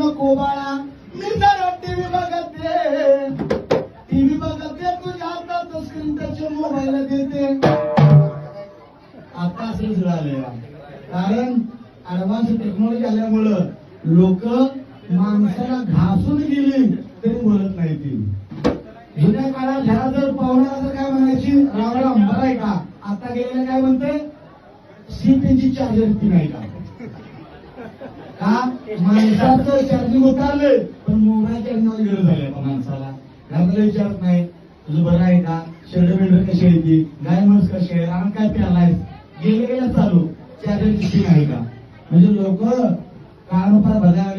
नको बाळा मी जरा टीव्ही बघते तुझ्या हातात स्क्रीन टच मोबाईल देते. आता असं झालंय कारण ऍडव्हान्स टेक्नॉलॉजी आल्यामुळं लोक माणसाला घासून गेली तरी बोलत नाही. ती जुन्या काळात ह्या जर पाहुण्याला जर काय म्हणायची राम राम बरं आहे का, आता गेलेला काय म्हणते सीपीची चार्जर ती नाही का. माणसाचं चार्जिंग उतारले पण मोबाईल चार्जिंग गरज झाली आता माणसाला. घरातला विचारत नाही तुझं बरं आहे का, शेड बेंडर कशी आहे ती, गाय म्हस कशी आहे, रान काय प्यालाय, गेले गेल्या चालू चार्जर किती नाही का. म्हणजे लोक काळानुसार बदलायला